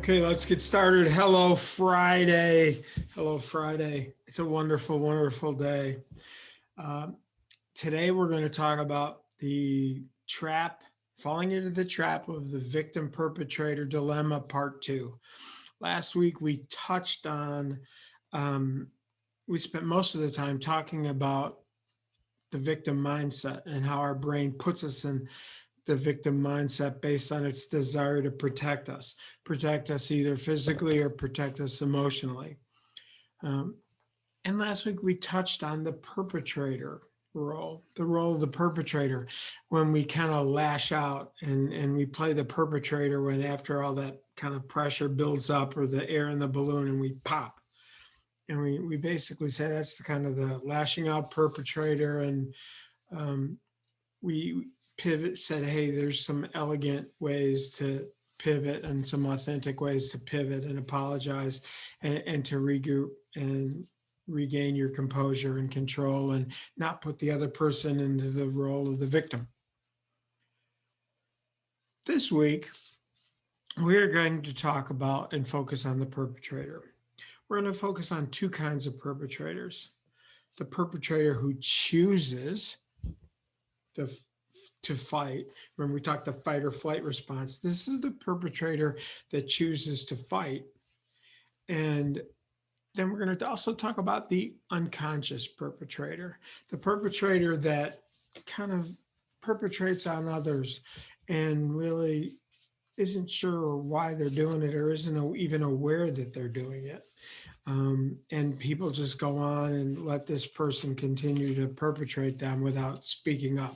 Okay, let's get started. Hello, Friday. Hello, Friday. It's a wonderful, wonderful day. Today, we're going to talk about the trap, falling into the trap of the victim-perpetrator dilemma, part 2. Last week, we touched on, we spent most of the time talking about the victim mindset and how our brain puts us in the victim mindset based on its desire to protect us either physically or protect us emotionally. And last week we touched on the perpetrator role, the role of the perpetrator when we kind of lash out and we play the perpetrator when after all that kind of pressure builds up or the air in the balloon and we pop. And we basically say that's the kind of the lashing out perpetrator. And we said, hey, there's some elegant ways to pivot and some authentic ways to pivot and apologize and to regroup and regain your composure and control and not put the other person into the role of the victim. This week, we're going to talk about and focus on the perpetrator. We're going to focus on two kinds of perpetrators. The perpetrator who chooses to fight. When we talk the fight or flight response, this is the perpetrator that chooses to fight. And then we're going to also talk about the unconscious perpetrator, the perpetrator that kind of perpetrates on others and really isn't sure why they're doing it or isn't even aware that they're doing it. And people just go on and let this person continue to perpetrate them without speaking up.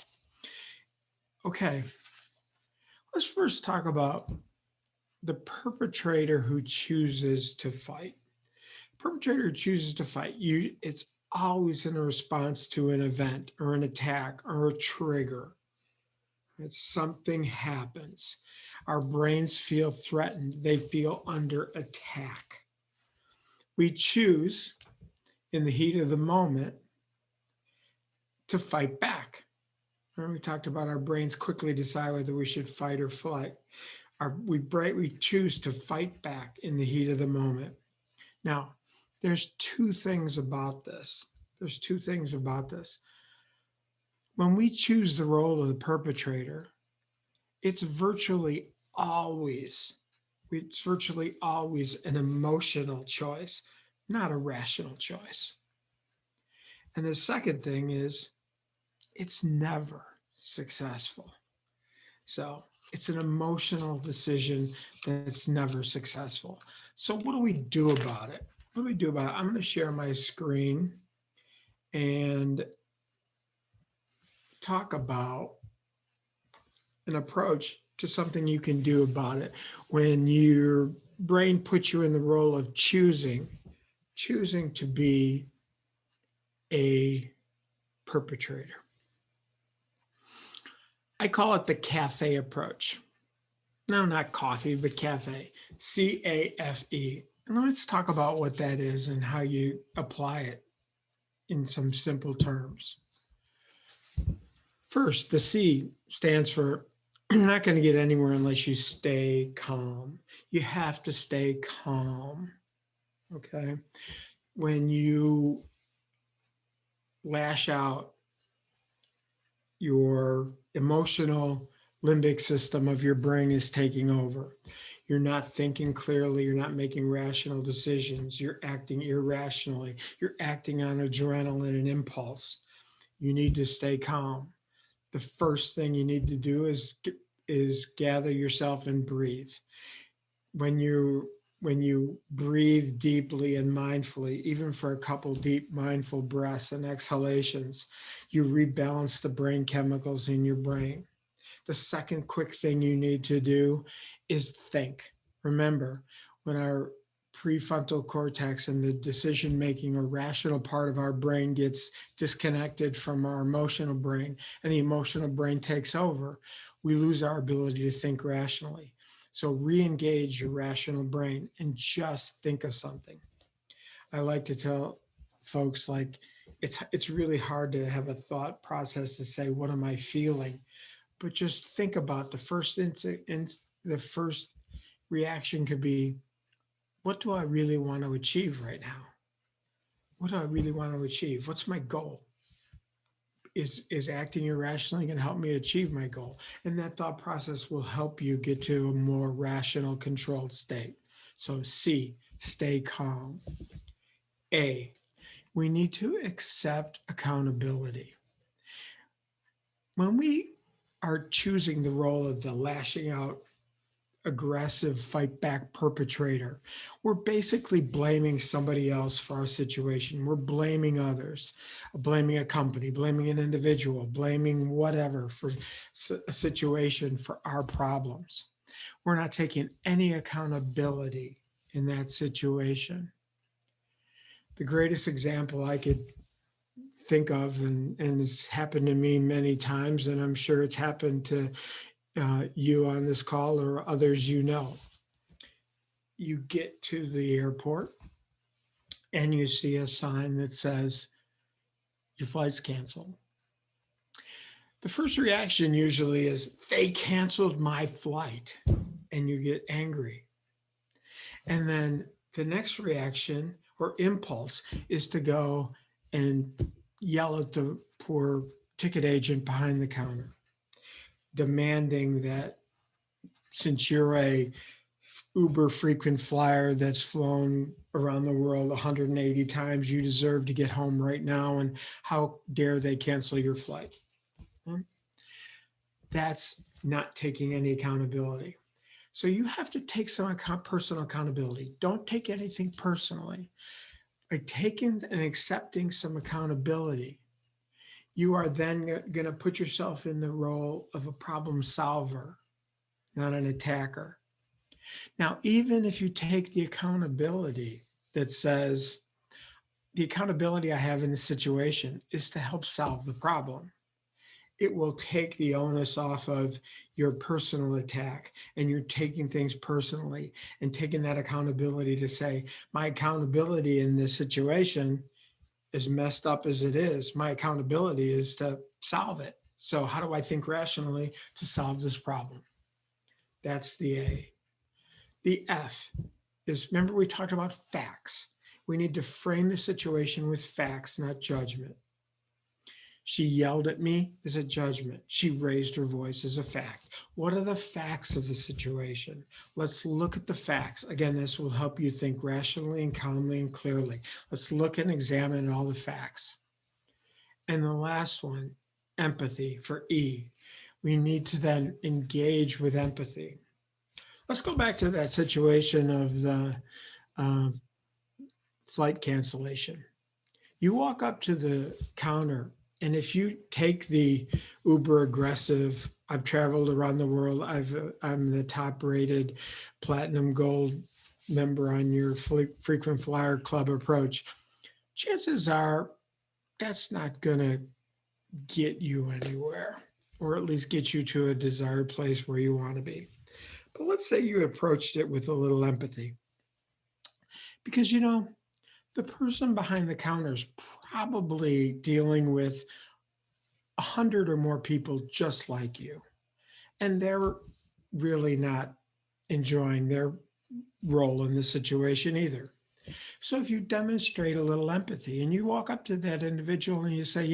Okay, let's first talk about the perpetrator who chooses to fight. Perpetrator who chooses to fight, it's always in a response to an event or an attack or a trigger. It's something happens. Our brains feel threatened. They feel under attack. We choose in the heat of the moment to fight back. Remember, we talked about our brains quickly decide whether we should fight or flight. We choose to fight back in the heat of the moment. Now, there's two things about this. When we choose the role of the perpetrator, it's virtually always an emotional choice, not a rational choice. And the second thing is, it's never successful. So it's an emotional decision that's never successful. So what do we do about it? I'm going to share my screen and talk about an approach to something you can do about it when your brain puts you in the role of choosing to be a perpetrator. I call it the cafe approach. No, not coffee, but cafe, C-A-F-E. And let's talk about what that is and how you apply it in some simple terms. First, the C stands for you're not going to get anywhere unless you stay calm. You have to stay calm, okay? When you lash out, your emotional limbic system of your brain is taking over. You're not thinking clearly. You're not making rational decisions. You're acting irrationally. You're acting on adrenaline and impulse. You need to stay calm. The first thing you need to do is gather yourself and breathe. When you breathe deeply and mindfully, even for a couple deep mindful breaths and exhalations, you rebalance the brain chemicals in your brain. The second quick thing you need to do is think. Remember, when our prefrontal cortex and the decision-making or rational part of our brain gets disconnected from our emotional brain and the emotional brain takes over, we lose our ability to think rationally. So re-engage your rational brain and just think of something. I like to tell folks, like, it's really hard to have a thought process to say, what am I feeling? But just think about the first reaction could be, what do I really want to achieve right now? What do I really want to achieve? What's my goal? Is acting irrationally going to help me achieve my goal? And that thought process will help you get to a more rational, controlled state. So C, stay calm. A, we need to accept accountability. When we are choosing the role of the lashing out, aggressive, fight back perpetrator, we're basically blaming somebody else for our situation. We're blaming others, blaming a company, blaming an individual, blaming whatever for a situation for our problems. We're not taking any accountability in that situation. The greatest example I could think of, and it's happened to me many times, and I'm sure it's happened to you on this call or others you know. You get to the airport and you see a sign that says your flight's canceled. The first reaction usually is, they canceled my flight, and you get angry. And then the next reaction or impulse is to go and yell at the poor ticket agent behind the counter, demanding that since you're a Uber frequent flyer that's flown around the world 180 times, you deserve to get home right now, and how dare they cancel your flight? That's not taking any accountability. So you have to take some personal accountability. Don't take anything personally. By taking and accepting some accountability, you are then going to put yourself in the role of a problem solver, not an attacker. Now, even if you take the accountability that says, the accountability I have in this situation is to help solve the problem, it will take the onus off of your personal attack, and you're taking things personally and taking that accountability to say, my accountability in this situation, as messed up as it is, my accountability is to solve it. So how do I think rationally to solve this problem? That's the A. The F is, remember we talked about facts. We need to frame the situation with facts, not judgment. She yelled at me is a judgment. She raised her voice as a fact. What are the facts of the situation? Let's look at the facts. Again, this will help you think rationally and calmly and clearly. Let's look and examine all the facts. And the last one, empathy, for E. We need to then engage with empathy. Let's go back to that situation of the flight cancellation. You walk up to the counter, and if you take the uber aggressive, I've traveled around the world, I'm the top rated platinum gold member on your frequent flyer club approach, chances are that's not going to get you anywhere, or at least get you to a desired place where you want to be. But let's say you approached it with a little empathy, because the person behind the counter is probably dealing with 100 or more people just like you, and they're really not enjoying their role in the situation either. So if you demonstrate a little empathy and you walk up to that individual and you say,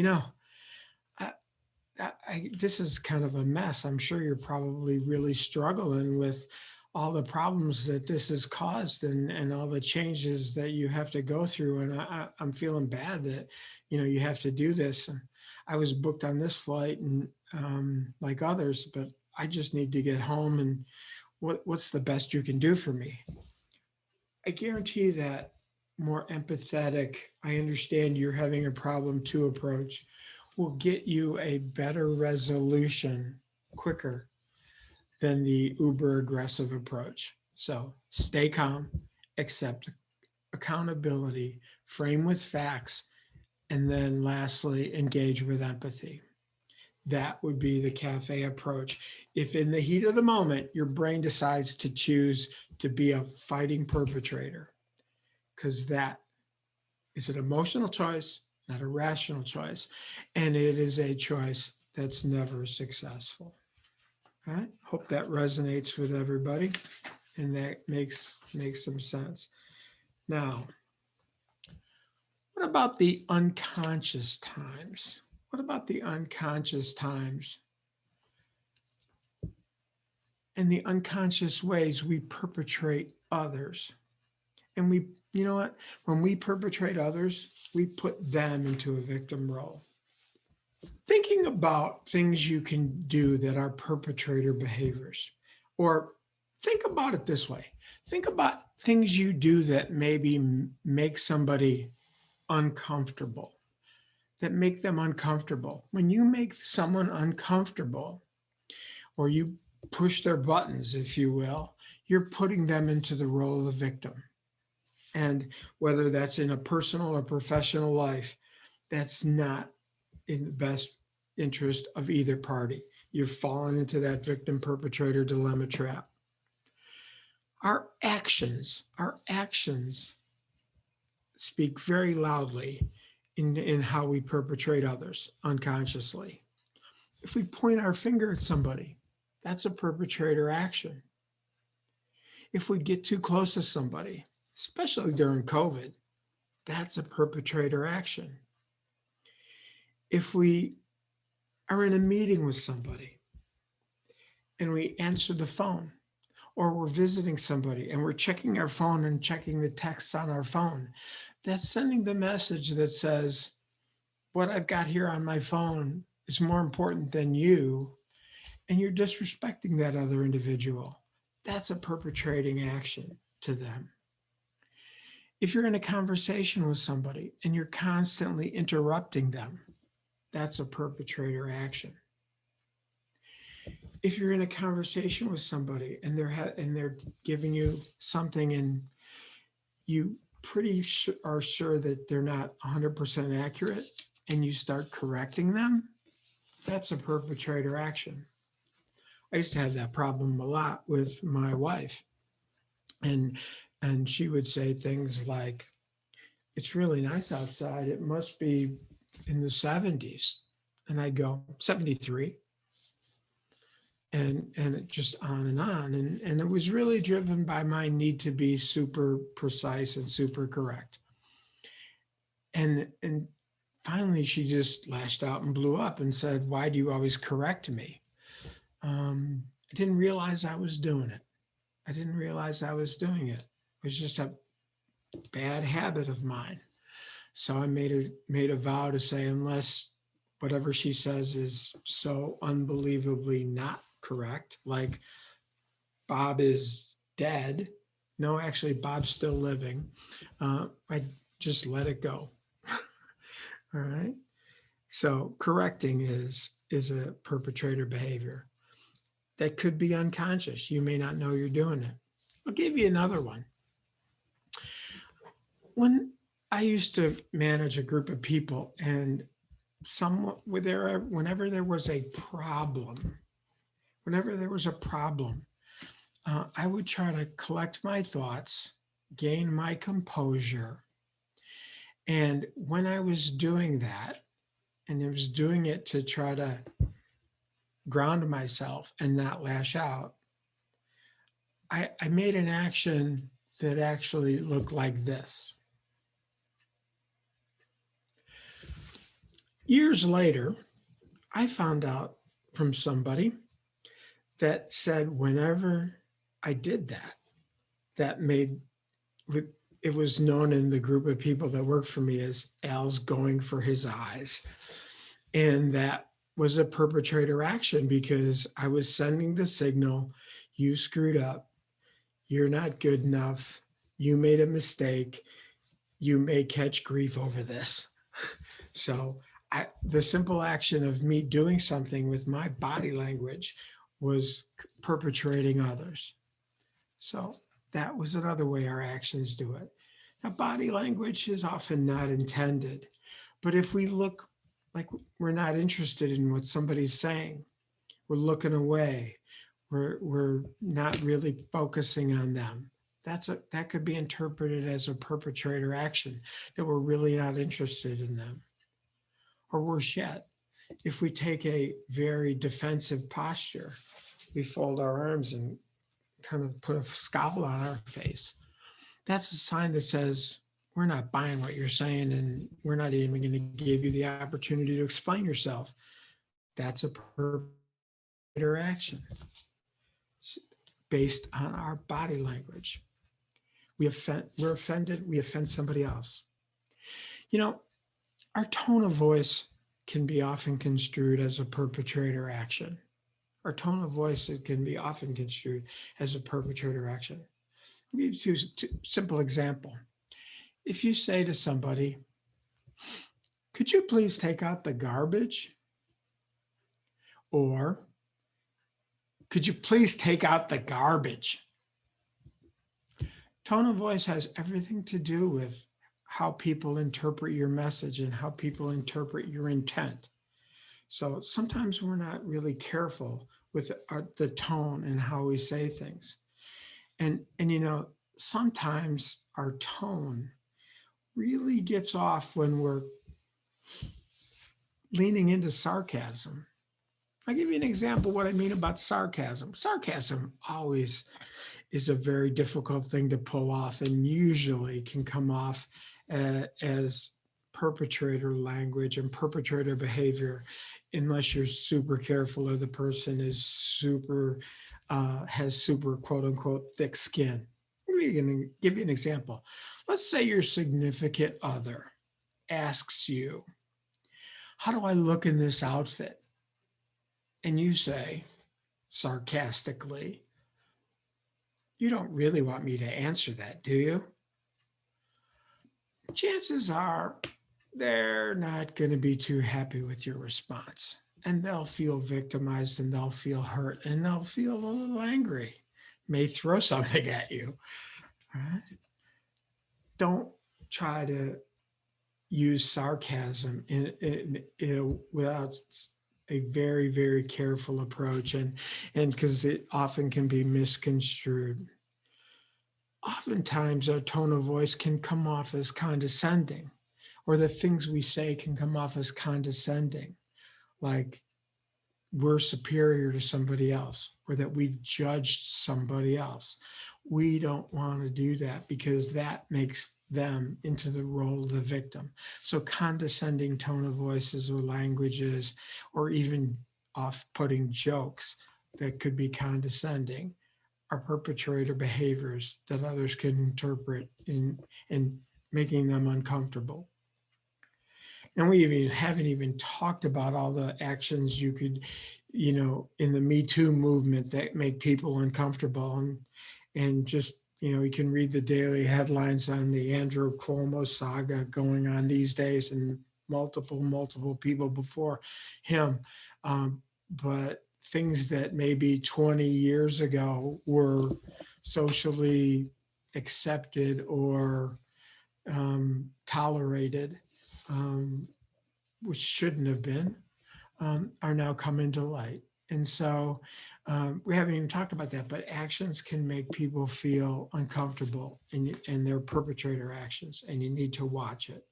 this is kind of a mess. I'm sure you're probably really struggling with all the problems that this has caused, and all the changes that you have to go through. And I'm feeling bad that, you have to do this. And I was booked on this flight, and like others, but I just need to get home. And what's the best you can do for me? I guarantee that more empathetic, I understand you're having a problem to approach will get you a better resolution quicker than the uber aggressive approach. So stay calm, accept accountability, frame with facts, and then lastly, engage with empathy. That would be the cafe approach. If in the heat of the moment, your brain decides to choose to be a fighting perpetrator, because that is an emotional choice, not a rational choice. And it is a choice that's never successful. All right. Hope that resonates with everybody and that makes some sense. Now, what about the unconscious times? What about the unconscious times and the unconscious ways we perpetrate others? And we, you know what? When we perpetrate others, we put them into a victim role. Thinking about things you can do that are perpetrator behaviors, or think about it this way. Think about things you do that maybe make somebody uncomfortable, that make them uncomfortable. When you make someone uncomfortable, or you push their buttons, if you will, you're putting them into the role of the victim. And whether that's in a personal or professional life, that's not in the best interest of either party. You're falling into that victim perpetrator dilemma trap. Our actions speak very loudly in how we perpetrate others unconsciously. If we point our finger at somebody, that's a perpetrator action. If we get too close to somebody, especially during COVID, that's a perpetrator action. If we are in a meeting with somebody and we answer the phone, or we're visiting somebody and we're checking our phone and checking the texts on our phone, that's sending the message that says, what I've got here on my phone is more important than you, and you're disrespecting that other individual. That's a perpetrating action to them. If you're in a conversation with somebody and you're constantly interrupting them, that's a perpetrator action. If you're in a conversation with somebody and they're giving you something and you are sure that they're not 100% accurate and you start correcting them, that's a perpetrator action. I used to have that problem a lot with my wife. And she would say things like, it's really nice outside. It must be in the 70s. And I'd go, 73. And it just on and on. And it was really driven by my need to be super precise and super correct. And finally, she just lashed out and blew up and said, why do you always correct me? I didn't realize I was doing it. It was just a bad habit of mine. So I made a vow to say, unless whatever she says is so unbelievably not correct, like Bob is dead. No, actually, Bob's still living. I just let it go. All right. So correcting is a perpetrator behavior that could be unconscious. You may not know you're doing it. I'll give you another one. When I used to manage a group of people, and whenever there was a problem, I would try to collect my thoughts, gain my composure. And when I was doing that, and I was doing it to try to ground myself and not lash out, I made an action that actually looked like this. Years later, I found out from somebody that said whenever I did that, it was known in the group of people that worked for me as Al's going for his eyes. And that was a perpetrator action because I was sending the signal, you screwed up, you're not good enough, you made a mistake, you may catch grief over this. So the simple action of me doing something with my body language was perpetrating others. So that was another way our actions do it. Now, body language is often not intended, but if we look like we're not interested in what somebody's saying, we're looking away, we're not really focusing on them, that could be interpreted as a perpetrator action, that we're really not interested in them. Or worse yet, if we take a very defensive posture, we fold our arms and kind of put a scowl on our face, that's a sign that says, we're not buying what you're saying, and we're not even going to give you the opportunity to explain yourself. That's a perpetrator action based on our body language. We're offended, we offend somebody else. You know, our tone of voice can be often construed as a perpetrator action. Our tone of voice can be often construed as a perpetrator action. I'll give you a simple example. If you say to somebody, could you please take out the garbage? Or, could you please take out the garbage? Tone of voice has everything to do with how people interpret your message and how people interpret your intent. So sometimes we're not really careful with the tone and how we say things. And sometimes our tone really gets off when we're leaning into sarcasm. I'll give you an example of what I mean about sarcasm. Sarcasm always is a very difficult thing to pull off, and usually can come off as perpetrator language and perpetrator behavior, unless you're super careful or the person is has super quote unquote thick skin. I'm going to give you an example. Let's say your significant other asks you, how do I look in this outfit? And you say sarcastically, you don't really want me to answer that, do you? Chances are they're not going to be too happy with your response, and they'll feel victimized, and they'll feel hurt, and they'll feel a little angry, may throw something at you. All right? Don't try to use sarcasm without a very, very careful approach, and because it often can be misconstrued. Oftentimes our tone of voice can come off as condescending, or the things we say can come off as condescending, like we're superior to somebody else, or that we've judged somebody else. We don't want to do that, because that makes them into the role of the victim. So condescending tone of voices or languages, or even off-putting jokes that could be condescending, are perpetrator behaviors that others can interpret in making them uncomfortable. And we haven't even talked about all the actions you could, in the Me Too movement that make people uncomfortable. And just, you can read the daily headlines on the Andrew Cuomo saga going on these days, and multiple people before him. But things that maybe 20 years ago were socially accepted or tolerated, which shouldn't have been, are now coming to light. And so we haven't even talked about that, but actions can make people feel uncomfortable, and they're perpetrator actions, and you need to watch it.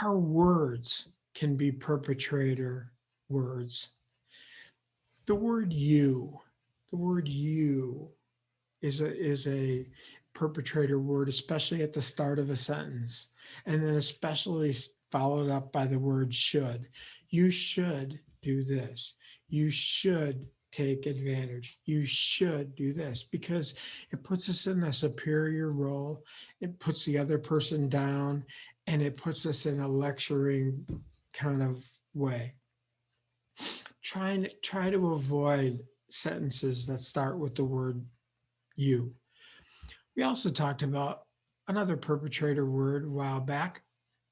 Our words can be perpetrator words. The word you is a perpetrator word, especially at the start of a sentence, and then especially followed up by the word should. You should do this. You should take advantage. You should do this, because it puts us in a superior role. It puts the other person down, and it puts us in a lecturing kind of way. Try to avoid sentences that start with the word you. We also talked about another perpetrator word a while back,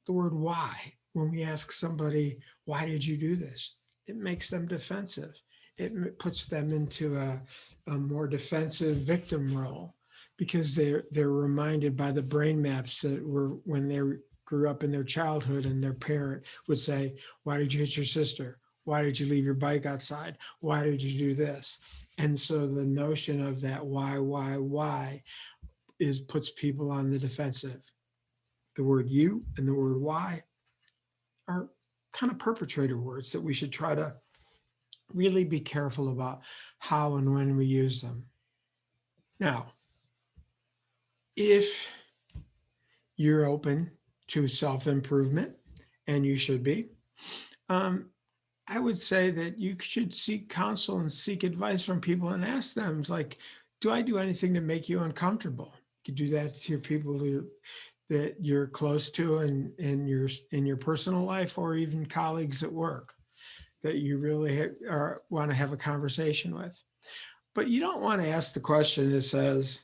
the word why. When we ask somebody, why did you do this? It makes them defensive. It puts them into a more defensive victim role, because they're reminded by the brain maps that were when they grew up in their childhood, and their parent would say, why did you hit your sister? Why did you leave your bike outside? Why did you do this? And so the notion of that why puts people on the defensive. The word you and the word why are kind of perpetrator words that we should try to really be careful about how and when we use them. Now, if you're open to self-improvement, and you should be, um, I would say that you should seek counsel and seek advice from people and ask them, it's like, do I do anything to make you uncomfortable? You do that to your people that you're close to in your personal life, or even colleagues at work that you really want to have a conversation with. But you don't want to ask the question that says,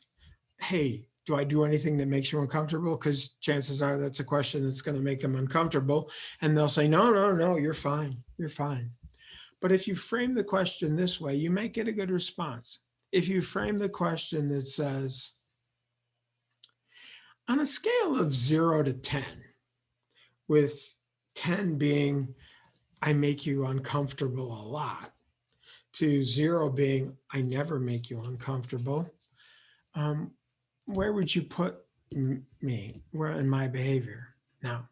hey, do I do anything that makes you uncomfortable? Because chances are that's a question that's going to make them uncomfortable. And they'll say, no, no, no, you're fine. You're fine. But if you frame the question this way, you might get a good response. If you frame the question that says, on a scale of 0 to 10, with 10 being, I make you uncomfortable a lot, to 0 being, I never make you uncomfortable, where would you put me? Where in my behavior? Now,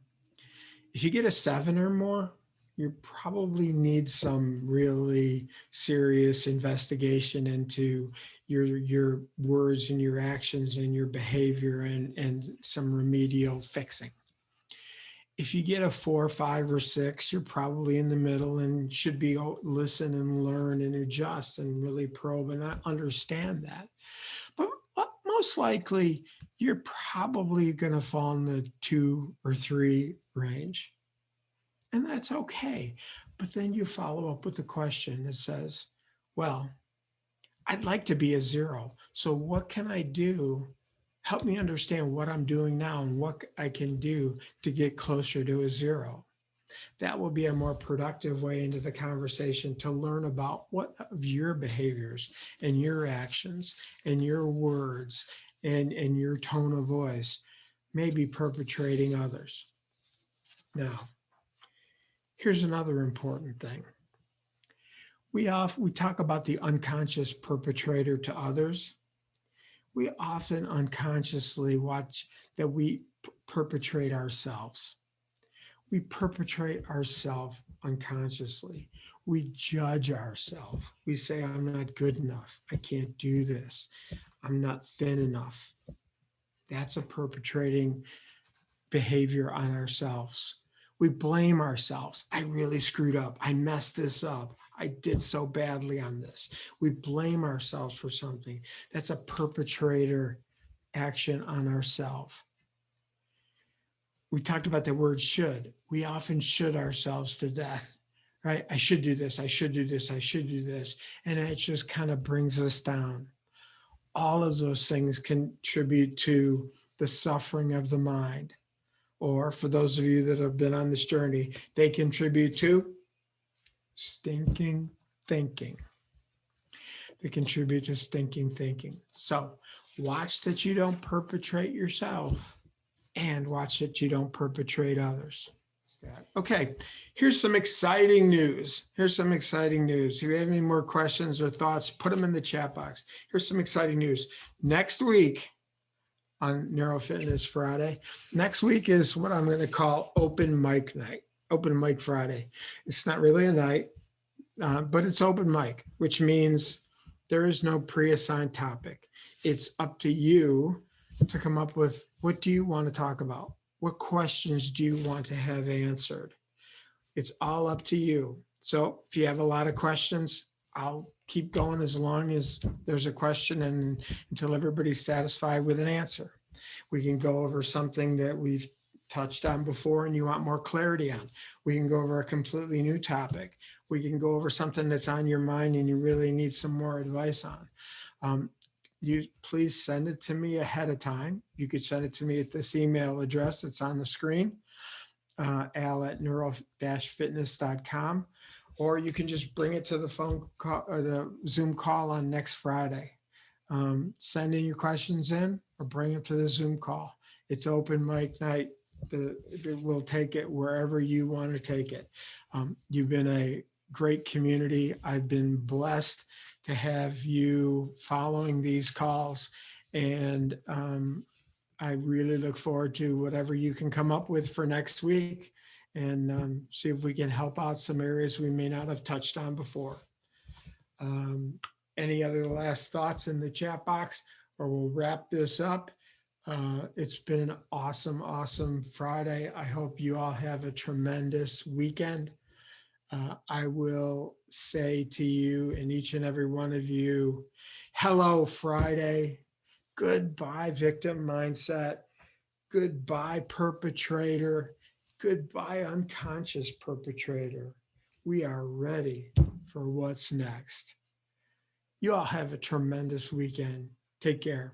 if you get a 7 or more, you probably need some really serious investigation into your words and your actions and your behavior, and some remedial fixing. If you get a 4, 5, or 6, you're probably in the middle and should be listen and learn and adjust and really probe and understand that. But most likely, you're probably going to fall in the 2 or 3 range. And that's okay. But then you follow up with the question that says, well, I'd like to be a 0. So what can I do? Help me understand what I'm doing now and what I can do to get closer to a 0. That will be a more productive way into the conversation to learn about what of your behaviors and your actions and your words and your tone of voice may be perpetrating others. Now, here's another important thing. We talk about the unconscious perpetrator to others. We often unconsciously watch that we perpetrate ourselves. We perpetrate ourselves unconsciously. We judge ourselves. We say, I'm not good enough. I can't do this. I'm not thin enough. That's a perpetrating behavior on ourselves. We blame ourselves. I really screwed up. I messed this up. I did so badly on this. We blame ourselves for something. That's a perpetrator action on ourselves. We talked about the word should. We often should ourselves to death, right? I should do this. I should do this. I should do this. And it just kind of brings us down. All of those things contribute to the suffering of the mind. Or for those of you that have been on this journey, they contribute to stinking thinking. They contribute to stinking thinking. So watch that you don't perpetrate yourself, and watch that you don't perpetrate others. Okay, here's some exciting news. If you have any more questions or thoughts, put them in the chat box. Here's some exciting news. Next week on Neuro-Fitness Friday, next week is what I'm going to call open mic night, open mic Friday. It's not really a night, but it's open mic, which means there is no pre-assigned topic. It's up to you to come up with, what do you want to talk about? What questions do you want to have answered? It's all up to you. So if you have a lot of questions, I'll keep going as long as there's a question and until everybody's satisfied with an answer. We can go over something that we've touched on before and you want more clarity on. We can go over a completely new topic. We can go over something that's on your mind and you really need some more advice on. You please send it to me ahead of time. You could send it to me at this email address that's on the screen, al@neuro-fitness.com, or you can just bring it to the phone call or the Zoom call on next Friday. Send in your questions in or bring them to the Zoom call. It's open mic night. We'll take it wherever you want to take it. You've been a great community. I've been blessed to have you following these calls. And I really look forward to whatever you can come up with for next week and see if we can help out some areas we may not have touched on before. Any other last thoughts in the chat box, or we'll wrap this up. It's been an awesome, awesome Friday. I hope you all have a tremendous weekend. I will say to you and each and every one of you, hello, Friday. Goodbye, victim mindset. Goodbye, perpetrator. Goodbye, unconscious perpetrator. We are ready for what's next. You all have a tremendous weekend. Take care.